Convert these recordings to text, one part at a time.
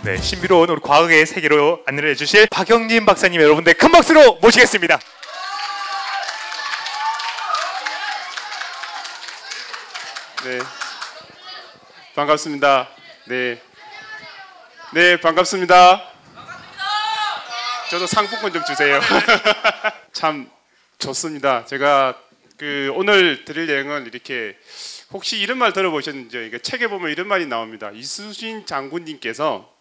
네, 신비로운 우리 과학의 세계로 안내를 해주실 박영진 박사님 여러분들 큰 박수로 모시겠습니다. 네, 반갑습니다. 네, 반갑습니다. 저도 상품권 좀 주세요. 참 좋습니다. 제가 오늘 드릴 내용은 이렇게, 혹시 이런 말 들어보셨는지, 책에 보면 이런 말이 나옵니다. 이수신 장군님께서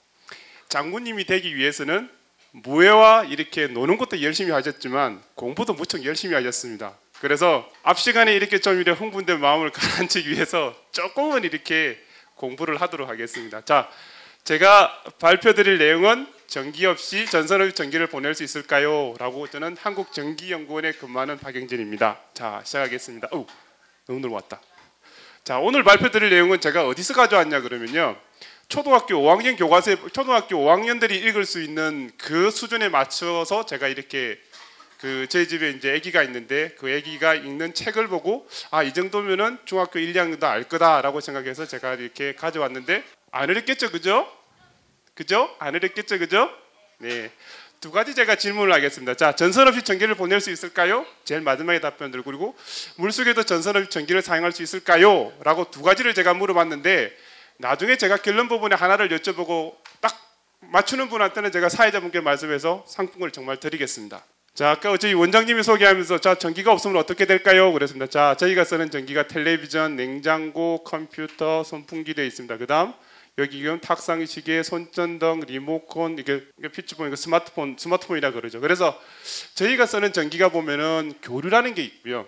장군님이 되기 위해서는 무예와 이렇게 노는 것도 열심히 하셨지만 공부도 무척 열심히 하셨습니다. 그래서 앞 시간에 이렇게 좀 이렇게 흥분된 마음을 가라앉히기 위해서 조금은 이렇게 공부를 하도록 하겠습니다. 자, 제가 발표드릴 내용은 전기 없이 전선 없이 전기를 보낼 수 있을까요? 라고 저는 한국전기연구원에 근무하는 박영진입니다. 자, 시작하겠습니다. 너무 넘어왔다. 자, 오늘 발표드릴 내용은 제가 어디서 가져왔냐 그러면요, 초등학교 5학년 교과서에 초등학교 5학년들이 읽을 수 있는 그 수준에 맞춰서 제가 이렇게 저희 집에 이제 아기가 있는데 그 아기가 읽는 책을 보고 이 정도면은 중학교 1, 2학년도 알 거다라고 생각해서 제가 이렇게 가져왔는데 안 어렵겠죠, 그죠? 안 어렵겠죠, 그죠? 네, 두 가지 제가 질문을 하겠습니다. 자, 전선 없이 전기를 보낼 수 있을까요? 제일 마지막에 답변을. 그리고 물속에도 전선 없이 전기를 사용할 수 있을까요? 라고 두 가지를 제가 물어봤는데 나중에 제가 결론 부분에 하나를 여쭤보고 딱 맞추는 분한테는 제가 사회자분께 말씀해서 상품을 정말 드리겠습니다. 자, 아까 저희 원장님이 소개하면서 자, 전기가 없으면 어떻게 될까요? 그랬습니다. 자, 저희가 쓰는 전기가 텔레비전, 냉장고, 컴퓨터, 선풍기 되어 있습니다. 그 다음 여기 탁상 시계, 손전등, 리모컨, 이게 피치폰, 스마트폰이라 그러죠. 그래서 저희가 쓰는 전기가 보면은 교류라는 게 있고요.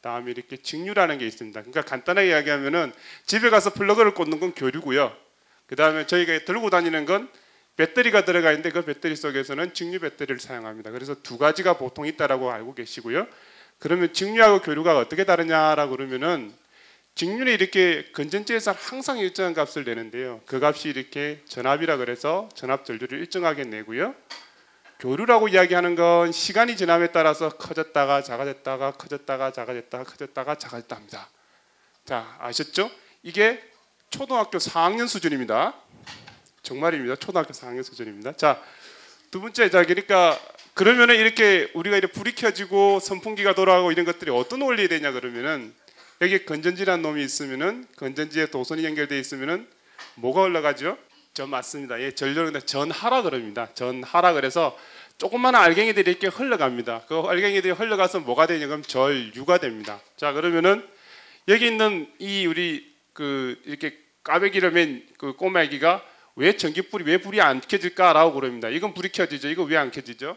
다음에 이렇게 직류라는 게 있습니다. 그러니까 간단하게 이야기하면은 집에 가서 플러그를 꽂는 건 교류고요. 그 다음에 저희가 들고 다니는 건 배터리가 들어가 있는데 그 배터리 속에서는 직류 배터리를 사용합니다. 그래서 두 가지가 보통 있다라고 알고 계시고요. 그러면 직류하고 교류가 어떻게 다르냐라고 그러면은 직류는 이렇게 건전지에서 항상 일정한 값을 내는데요. 그 값이 이렇게 전압이라 그래서 전압 전류를 일정하게 내고요. 교류라고 이야기하는 건 시간이 지남에 따라서 커졌다가 작아졌다가 커졌다가 작아졌다가 커졌다가 작아졌다 합니다. 자, 아셨죠? 이게 초등학교 4학년 수준입니다. 정말입니다. 초등학교 4학년 수준입니다. 자, 두 번째, 자, 그러니까 그러면은 이렇게 우리가 이렇게 불이 켜지고 선풍기가 돌아가고 이런 것들이 어떤 원리에 되냐 그러면은 여기 건전지라는 놈이 있으면은 건전지에 도선이 연결되어 있으면은 뭐가 흘러가죠? 맞습니다. 예, 전류는 전하라 그럽니다. 전하라 그래서 조그마한 알갱이들이 이렇게 흘러갑니다. 그 알갱이들이 흘러가서 뭐가 되냐 그러면 전류가 됩니다. 자, 그러면은 여기 있는 이 우리 이렇게 까베기를 맨 그 꼬마 애기가 왜 전기불이 왜 불이 안 켜질까라고 그럽니다. 이건 불이 켜지죠. 이거 왜 안 켜지죠?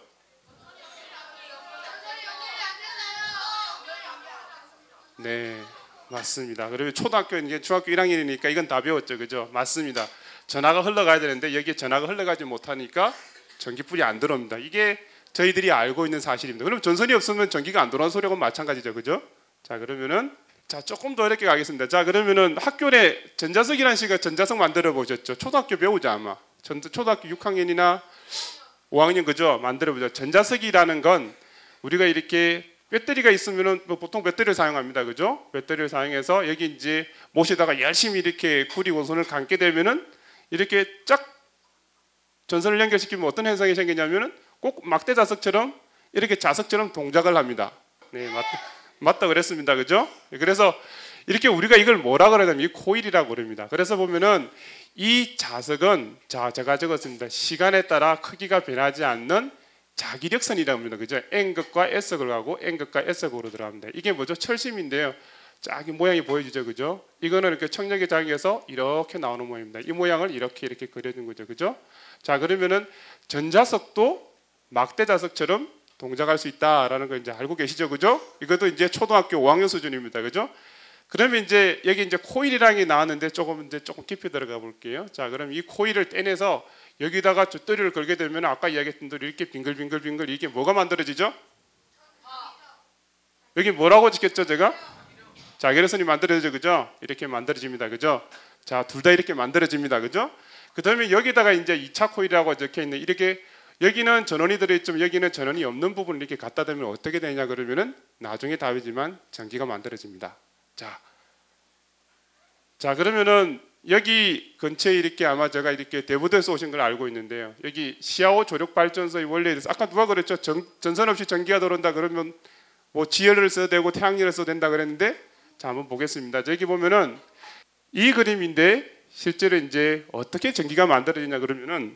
네, 맞습니다. 그러면 초등학교 이제 중학교 1학년이니까 이건 다 배웠죠, 그죠? 맞습니다. 전하가 흘러가야 되는데 여기에 전하가 흘러가지 못하니까 전기불이 안 들어옵니다. 이게 저희들이 알고 있는 사실입니다. 그럼 전선이 없으면 전기가 안 들어오는 소리하고 마찬가지죠, 그죠? 자, 그러면은 자, 조금 더 어렵게 가겠습니다. 자, 그러면은 학교 내 전자석이라는 시가 전자석 만들어 보셨죠? 초등학교 배우자 아마. 초등학교 6학년이나 5학년 그죠? 만들어 보죠. 전자석이라는 건 우리가 이렇게 배터리가 있으면은 보통 배터리를 사용합니다, 그죠? 배터리를 사용해서 여기 이제 못에다가 열심히 이렇게 구리 원선을 감게 되면은 이렇게 쫙 전선을 연결시키면 어떤 현상이 생기냐면은 꼭 막대 자석처럼 이렇게 자석처럼 동작을 합니다. 네, 맞다 그랬습니다, 그죠? 그래서 이렇게 우리가 이걸 뭐라 그러냐면 이 코일이라고 그럽니다. 그래서 보면은 이 자석은 자, 제가 적었습니다. 시간에 따라 크기가 변하지 않는 자기력선이라고 합니다. 그죠? N극과 S극하고 N극과 S극으로 들어갑니다. 이게 뭐죠? 철심인데요. 쫙 모양이 보여지죠, 그죠? 이거는 이렇게 청력에 작용해서 이렇게 나오는 모양입니다. 이 모양을 이렇게 그려준 거죠, 그죠? 자, 그러면은 전자석도 막대 자석처럼 동작할 수 있다라는 걸 이제 알고 계시죠, 그죠? 이것도 이제 초등학교 5학년 수준입니다, 그죠? 그러면 이제 여기 이제 코일이라는 게 나왔는데 조금 깊이 들어가 볼게요. 자, 그럼 이 코일을 떼내서 여기다가 쇳덩이를 걸게 되면 아까 이야기했던 대로 이렇게 빙글빙글빙글 이게 뭐가 만들어지죠? 여기 뭐라고 짓겠죠, 제가? 자결선이 만들어지죠, 그죠? 이렇게 만들어집니다, 그죠? 자, 둘 다 이렇게 만들어집니다, 그죠? 그 다음에 여기다가 이제 2차 코일이라고 적혀 있는 이렇게 여기는 전원이 들어있지만 여기는 전원이 없는 부분을 이렇게 갖다 대면 어떻게 되냐 그러면은 나중에 답이지만 전기가 만들어집니다. 자, 그러면은 여기 근처에 이렇게 아마 제가 이렇게 대부도에서 오신 걸 알고 있는데요. 여기 시아오 조력발전소의 원리에 대해서 아까 누가 그랬죠? 전선 없이 전기가 들어온다 그러면 뭐 지열을 써도 되고 태양열을 써도 된다 그랬는데, 자 한번 보겠습니다. 여기 보면은 이 그림인데 실제로 이제 어떻게 전기가 만들어지냐 그러면은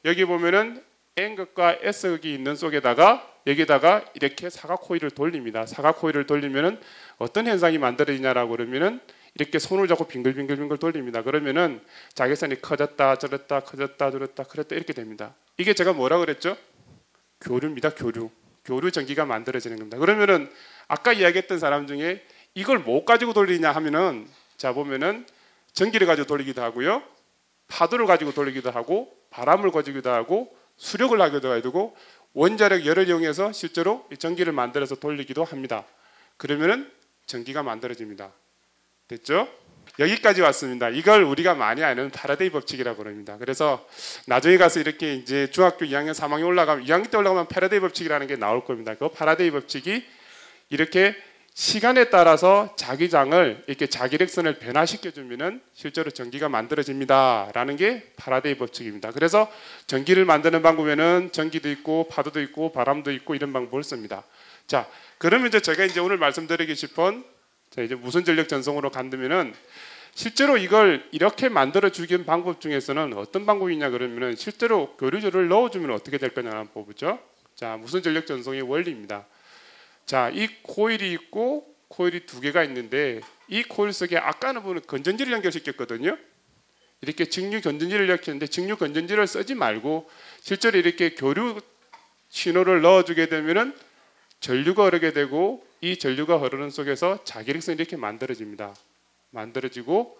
여기 보면은 N극과 S극이 있는 속에다가 여기다가 이렇게 사각 코일을 돌립니다. 사각 코일을 돌리면은 어떤 현상이 만들어지냐라고 그러면은 이렇게 손을 잡고 빙글빙글빙글 돌립니다. 그러면은 자기선이 커졌다 저랬다 커졌다 저랬다 그랬다 이렇게 됩니다. 이게 제가 뭐라 그랬죠? 교류입니다. 교류 전기가 만들어지는 겁니다. 그러면은 아까 이야기했던 사람 중에 이걸 뭐 가지고 돌리냐 하면은 자 보면은 전기를 가지고 돌리기도 하고요, 파도를 가지고 돌리기도 하고, 바람을 가지고도 하고, 수력을 하기도 하고, 원자력 열을 이용해서 실제로 이 전기를 만들어서 돌리기도 합니다. 그러면은 전기가 만들어집니다. 됐죠? 여기까지 왔습니다. 이걸 우리가 많이 아는 파라데이 법칙이라고 합니다. 그래서 나중에 가서 이렇게 이제 중학교 2학년, 3학년 올라가면 2학년 때 올라가면 파라데이 법칙이라는 게 나올 겁니다. 그 파라데이 법칙이 이렇게 시간에 따라서 자기장을 이렇게 자기력선을 변화시켜 주면은 실제로 전기가 만들어집니다라는 게 파라데이 법칙입니다. 그래서 전기를 만드는 방법에는 전기도 있고 파도도 있고 바람도 있고 이런 방법을 씁니다. 자, 그러면 이제 제가 이제 오늘 말씀드리고 싶은 자 이제 무선 전력 전송으로 간다면은 실제로 이걸 이렇게 만들어 주긴 방법 중에서는 어떤 방법이냐 그러면은 실제로 교류조를 넣어주면 어떻게 될 거냐 한번 보죠. 자, 무선 전력 전송의 원리입니다. 자, 이 코일이 있고 코일이 두 개가 있는데 이 코일 속에 아까는 보면 건전지를 연결시켰거든요. 이렇게 직류 건전지를 연결했는데 직류 건전지를 쓰지 말고 실제로 이렇게 교류 신호를 넣어주게 되면은 전류가 흐르게 되고 이 전류가 흐르는 속에서 자기력선이 이렇게 만들어집니다. 만들어지고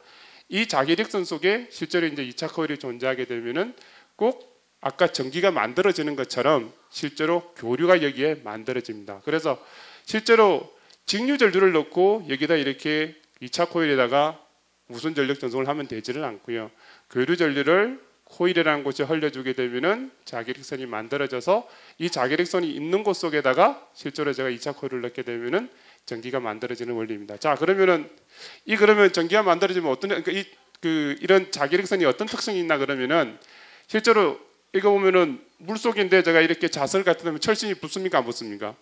이 자기력선 속에 실제로 이제 2차 코일이 존재하게 되면은 꼭 아까 전기가 만들어지는 것처럼 실제로 교류가 여기에 만들어집니다. 그래서 실제로 직류 전류를 넣고 여기다 이렇게 2차 코일에다가 무선 전력 전송을 하면 되지는 않고요. 교류 전류를 코일이라는 곳에 흘려주게 되면은 자기력선이 만들어져서 이 자기력선이 있는 곳 속에다가 실제로 제가 2차 코일을 넣게 되면은 전기가 만들어지는 원리입니다. 자, 그러면은 그러면 전기가 만들어지면 어떤 이런 자기력선이 어떤 특성이 있나 그러면은 실제로 이거 보면은 물속인데 제가 이렇게 자설 같은 데면 철심이 붙습니까 안 붙습니까?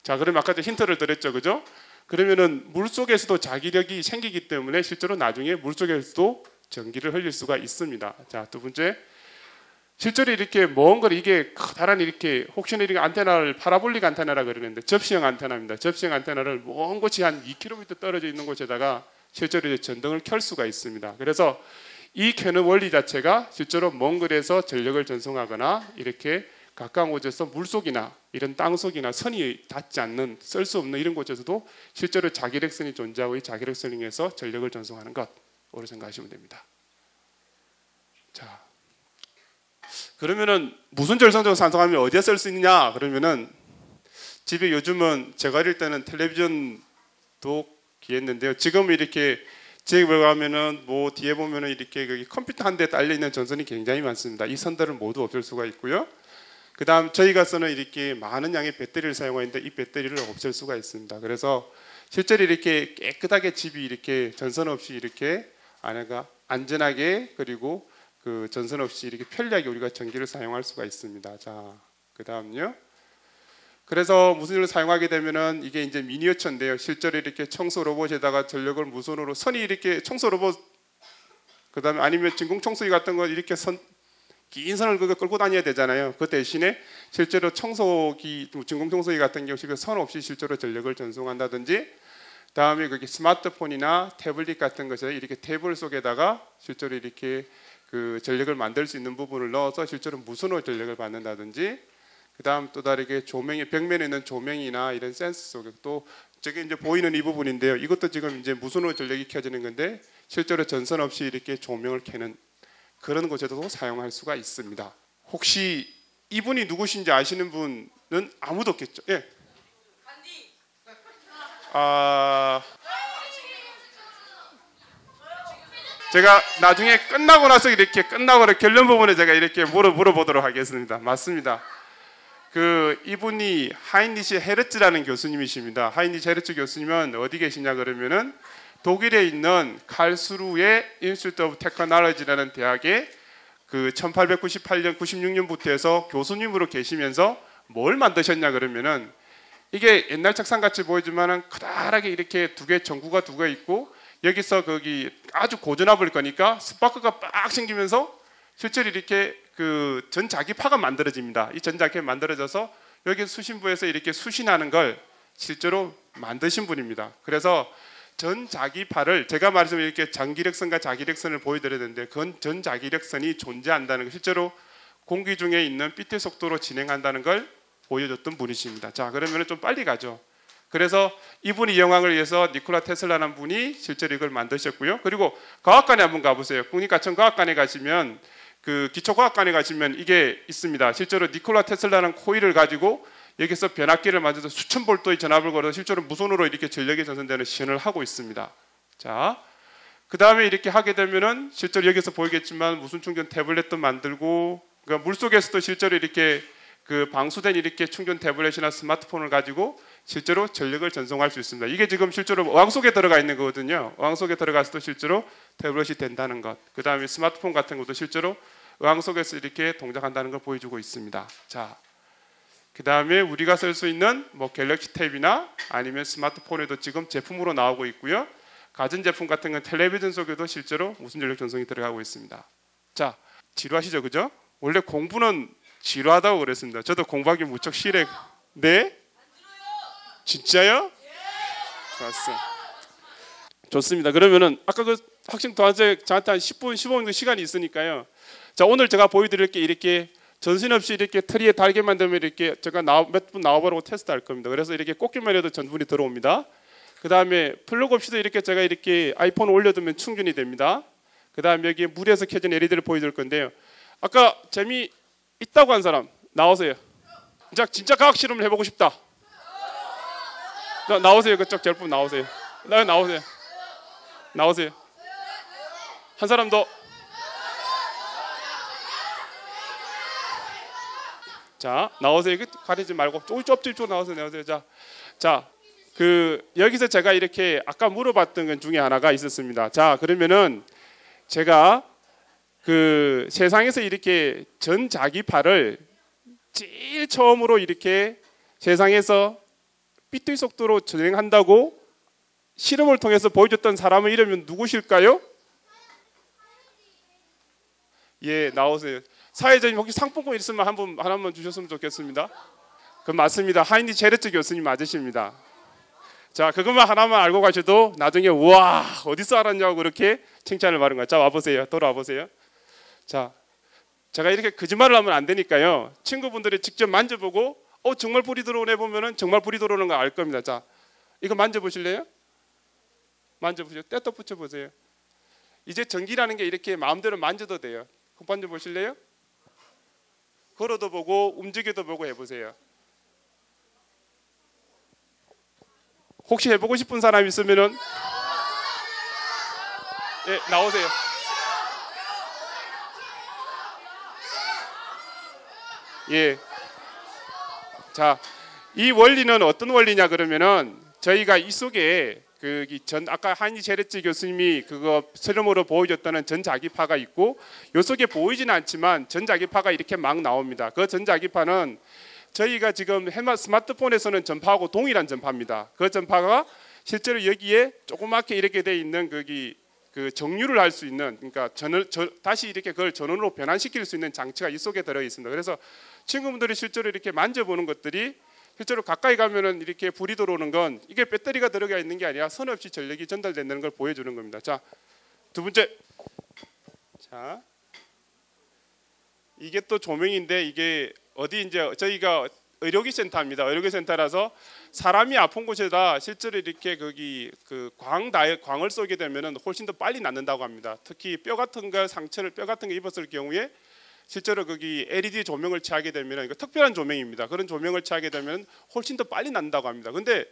자, 그러면 아까 힌트를 드렸죠, 그죠? 그러면은 물속에서도 자기력이 생기기 때문에 실제로 나중에 물속에서도 전기를 흘릴 수가 있습니다. 자, 두 번째, 실제로 이렇게 먼 거리 이게 커다란 이렇게 혹시나 이렇게 안테나를 파라볼릭 안테나라 그러는데 접시형 안테나입니다. 접시형 안테나를 먼 곳이 한 2km 떨어져 있는 곳에다가 실제로 이제 전등을 켤 수가 있습니다. 그래서 이 켜는 원리 자체가 실제로 먼 거리에서 전력을 전송하거나 이렇게 가까운 곳에서 물속이나 이런 땅속이나 선이 닿지 않는 쓸 수 없는 이런 곳에서도 실제로 자기력선이 존재하고 이 자기력선을 이용해서 전력을 전송하는 것으로 생각하시면 됩니다. 자, 그러면은 무슨 전선적으로 산성하면 어디에 쓸 수 있느냐 그러면은 집에 요즘은 제가 어릴 때는 텔레비전도 귀했는데요. 지금 이렇게 집에 가면은 뭐 뒤에 보면은 이렇게 컴퓨터 한 대 딸려 있는 전선이 굉장히 많습니다. 이 선들을 모두 없앨 수가 있고요. 그다음 저희가 쓰는 이렇게 많은 양의 배터리를 사용하는데 이 배터리를 없앨 수가 있습니다. 그래서 실제로 이렇게 깨끗하게 집이 이렇게 전선 없이 이렇게 안에가 안전하게 그리고 그 전선 없이 이렇게 편리하게 우리가 전기를 사용할 수가 있습니다. 자, 그다음요. 그래서 무선을 사용하게 되면은 이게 이제 미니어처인데요. 실제로 이렇게 청소 로봇에다가 전력을 무선으로 선이 이렇게 청소 로봇 그다음에 아니면 진공 청소기 같은 거 이렇게 긴 선을 끌고 다녀야 되잖아요. 그 대신에 실제로 청소기 진공 청소기 같은 경우 선 없이 실제로 전력을 전송한다든지 다음에 그게 스마트폰이나 태블릿 같은 것에 이렇게 테이블 속에다가 실제로 이렇게 그 전력을 만들 수 있는 부분을 넣어서 실제로 무선으로 전력을 받는다든지 그다음 또 다르게 조명이 벽면에 있는 조명이나 이런 센서 속에 또 저게 이제 보이는 이 부분인데요. 이것도 지금 이제 무선으로 전력이 켜지는 건데 실제로 전선 없이 이렇게 조명을 켜는 그런 곳에도 사용할 수가 있습니다. 혹시 이분이 누구신지 아시는 분은 아무도 없겠죠? 예. 제가 나중에 끝나고 나서 이렇게 결론 부분에 제가 이렇게 물어보도록 하겠습니다. 맞습니다. 그 이분이 하인리시 헤르츠라는 교수님이십니다. 하인리시 헤르츠 교수님은 어디 계시냐 그러면은 독일에 있는 칼스루의 인스티튜트 오브 테크놀로지라는 대학에 그 1898년 96년부터 해서 교수님으로 계시면서 뭘 만드셨냐 그러면은 이게 옛날 책상 같이 보이지만은 커다랗게 이렇게 두 개 전구가 두 개 있고 여기서 거기 아주 고전압을 거니까 스파크가 빡 생기면서 실제로 이렇게 그 전자기파가 만들어집니다. 이 전자기파 만들어져서 여기 수신부에서 이렇게 수신하는 걸 실제로 만드신 분입니다. 그래서 전자기파를 제가 말씀 이렇게 전기력선과 자기력선을 보여드려야 되는데 그건 전자기력선이 존재한다는 거 실제로 공기 중에 있는 빛의 속도로 진행한다는 걸 보여줬던 분이십니다. 자, 그러면 좀 빨리 가죠. 그래서 이분이 영광을 위해서 니콜라 테슬라라는 분이 실제로 이걸 만드셨고요. 그리고 과학관에 한번 가보세요. 국립과천과학관에 가시면 그 기초과학관에 가시면 이게 있습니다. 실제로 니콜라 테슬라는 코일을 가지고 여기서 변압기를 만들어서 수천 볼트의 전압을 걸어서 실제로 무선으로 이렇게 전력이 전송되는 시연을 하고 있습니다. 자, 그 다음에 이렇게 하게 되면은 실제로 여기서 보이겠지만 무선 충전 태블릿도 만들고 그러니까 물 속에서도 실제로 이렇게 그 방수된 이렇게 충전 태블릿이나 스마트폰을 가지고 실제로 전력을 전송할 수 있습니다. 이게 지금 실제로 어항 속에 들어가 있는 거거든요. 어항 속에 들어가서도 실제로 태블릿이 된다는 것. 그 다음에 스마트폰 같은 것도 실제로 어항 속에서 이렇게 동작한다는 걸 보여주고 있습니다. 자, 그 다음에 우리가 쓸 수 있는 뭐 갤럭시 탭이나 아니면 스마트폰에도 지금 제품으로 나오고 있고요. 가전제품 같은 건 텔레비전 속에도 실제로 무선 전력 전송이 들어가고 있습니다. 자, 지루하시죠, 그죠? 원래 공부는 지루하다고 그랬습니다. 저도 공부하기 무척 싫어요. 네? 진짜요? 좋았어. 좋습니다. 그러면은 아까 그 학생 도와줘 저한테 한 10분, 15분 정도 시간이 있으니까요. 자, 오늘 제가 보여드릴 게 이렇게 전신없이 이렇게 트리에 달게 만들면 이렇게 제가 몇 분 나와보라고 테스트할 겁니다. 그래서 이렇게 꽂기만 해도 전분이 들어옵니다. 그 다음에 플러그 없이도 이렇게 제가 이렇게 아이폰을 올려두면 충전이 됩니다. 그 다음에 여기 물에서 켜진 LED를 보여줄 건데요. 아까 재미 있다고 한 사람 나오세요. 진짜 과학 실험을 해보고 싶다. 나오세요. 그쪽 제품 나오세요. 나오세요. 나오세요. 한 사람 더. 자, 나오세요. 가리지 말고 쪽쪽 나오세요. 자, 그 여기서 제가 이렇게 아까 물어봤던 것 중에 하나가 있었습니다. 자, 그러면은 제가 그 세상에서 이렇게 전자기파를 제일 처음으로 이렇게 세상에서 빛의 속도로 진행한다고 실험을 통해서 보여줬던 사람의 이름은 누구실까요? 예, 나오세요. 사회자님 혹시 상품권 있으면 하나만 주셨으면 좋겠습니다. 그 맞습니다. 하인리 제르츠 교수님 맞으십니다. 자, 그것만 하나만 알고 가셔도 나중에 우와 어디서 알았냐고 그렇게 칭찬을 받은 거예요. 자, 와보세요. 돌아와 보세요. 자, 제가 이렇게 거짓말을 하면 안 되니까요. 친구분들이 직접 만져보고 정말 불이 들어오네 보면은 정말 불이 들어오는 거 알 겁니다. 자, 이거 만져보실래요? 만져보세요. 떼떡 붙여보세요. 이제 전기라는 게 이렇게 마음대로 만져도 돼요. 그거 만져보실래요? 걸어도 보고 움직여도 보고 해보세요. 혹시 해보고 싶은 사람 있으면은 예, 나오세요. 예. 자, 이 원리는 어떤 원리냐 그러면은 저희가 이 속에 아까 하인리 제르츠 교수님이 그거 실험으로 보여줬다는 전자기파가 있고 요 속에 보이지는 않지만 전자기파가 이렇게 막 나옵니다. 그 전자기파는 저희가 지금 스마트폰에서는 전파하고 동일한 전파입니다. 그 전파가 실제로 여기에 조그맣게 이렇게 돼 있는 그 정류를 할 수 있는 그러니까 다시 이렇게 그걸 전원으로 변환시킬 수 있는 장치가 이 속에 들어 있습니다. 그래서 친구분들이 실제로 이렇게 만져보는 것들이 실제로 가까이 가면은 이렇게 불이 들어오는 건 이게 배터리가 들어가 있는 게 아니라 선 없이 전력이 전달되는 걸 보여주는 겁니다. 자, 두 번째. 자, 이게 또 조명인데 이게 어디 이제 저희가 의료기 센터입니다. 의료기 센터라서 사람이 아픈 곳에다 실제로 이렇게 거기 그 광을 쏘게 되면은 훨씬 더 빨리 낫는다고 합니다. 특히 뼈 같은 거 상처를 뼈 같은 거 입었을 경우에 실제로 거기 LED 조명을 취하게 되면 이거 특별한 조명입니다. 그런 조명을 취하게 되면 훨씬 더 빨리 난다고 합니다. 근데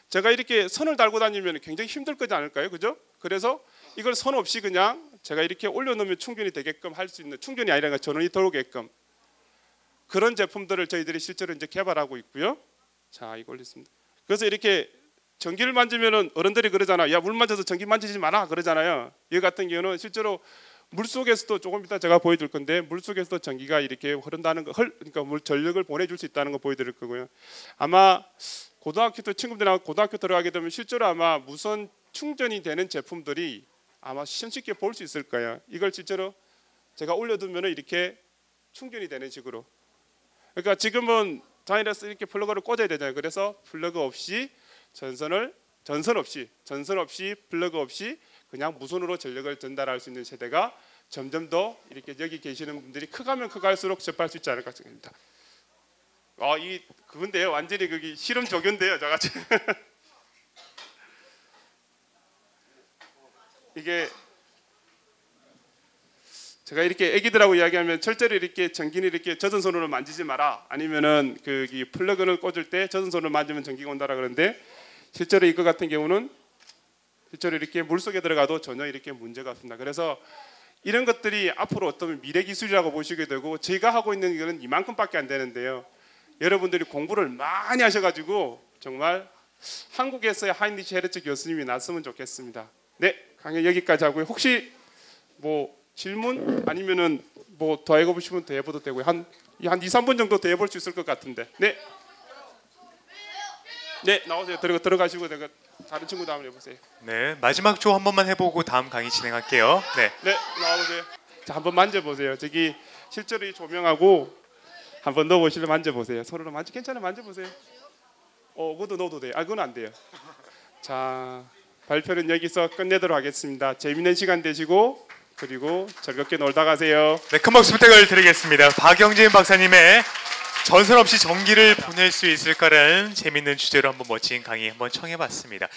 제가 이렇게 선을 달고 다니면 굉장히 힘들 거지 않을까요? 그죠? 그래서 이걸 선 없이 그냥 제가 이렇게 올려놓으면 충전이 되게끔 할 수 있는 충전이 아니라 전원이 들어오게끔 그런 제품들을 저희들이 실제로 이제 개발하고 있고요. 자, 이거 올렸습니다. 그래서 이렇게 전기를 만지면은 어른들이 그러잖아. 야, 물 만져서 전기 만지지 마라 그러잖아요. 이 같은 경우는 실제로 물 속에서도 조금 이따 제가 보여줄 건데 물 속에서도 전기가 이렇게 흐른다는 거, 그러니까 물 전력을 보내줄 수 있다는 거 보여드릴 거고요. 아마 고등학교 때 친구들하고 고등학교 들어가게 되면 실제로 아마 무선 충전이 되는 제품들이 아마 쉽게 볼 수 있을 거예요. 이걸 실제로 제가 올려두면은 이렇게 충전이 되는 식으로. 그러니까 지금은 다이렉트 이렇게 플러그를 꽂아야 되잖아요. 그래서 플러그 없이 전선 없이 플러그 없이 그냥 무선으로 전력을 전달할 수 있는 세대가 점점 더 이렇게 여기 계시는 분들이 크가면 크갈수록 접할 수 있지 않을까 생각합니다. 이 그건데요. 완전히 거기 실험 조교인데요, 저같이. 이게 제가 이렇게 애기들하고 이야기하면 절대로 이렇게 전기는 이렇게 젖은 손으로 만지지 마라. 아니면은 이 플러그를 꽂을 때 젖은 손으로 만지면 전기가 온다라 그러는데 실제로 이거 같은 경우는 실제로 이렇게 물 속에 들어가도 전혀 이렇게 문제가 없습니다. 그래서 이런 것들이 앞으로 어떤 미래 기술이라고 보시게 되고 제가 하고 있는 이거는 이만큼밖에 안 되는데요. 여러분들이 공부를 많이 하셔가지고 정말 한국에서의 하인리치 헤르츠 교수님이 났으면 좋겠습니다. 네, 강의 여기까지 하고요. 혹시 뭐 질문 아니면은 뭐 더 해보시면 더 해봐도 되고요. 한 2, 3분 정도 더 해볼 수 있을 것 같은데. 네. 네, 나오세요. 들어가시고 내가 다른 친구도 한번 해보세요. 네, 마지막 조 한 번만 해보고 다음 강의 진행할게요. 네, 네, 나와보세요. 자, 한번 만져보세요. 저기 실제로 이 조명하고 한번 넣어보시면 만져보세요. 서로 괜찮아요. 만져보세요. 그것도 넣어도 돼요. 그건 안 돼요. 자, 발표는 여기서 끝내도록 하겠습니다. 재밌는 시간 되시고 그리고 즐겁게 놀다 가세요. 네, 큰 박수 부탁을 드리겠습니다. 박영진 박사님의 전선 없이 전기를 보낼 수 있을까라는 재밌는 주제로 한번 멋진 강의 한번 청해봤습니다.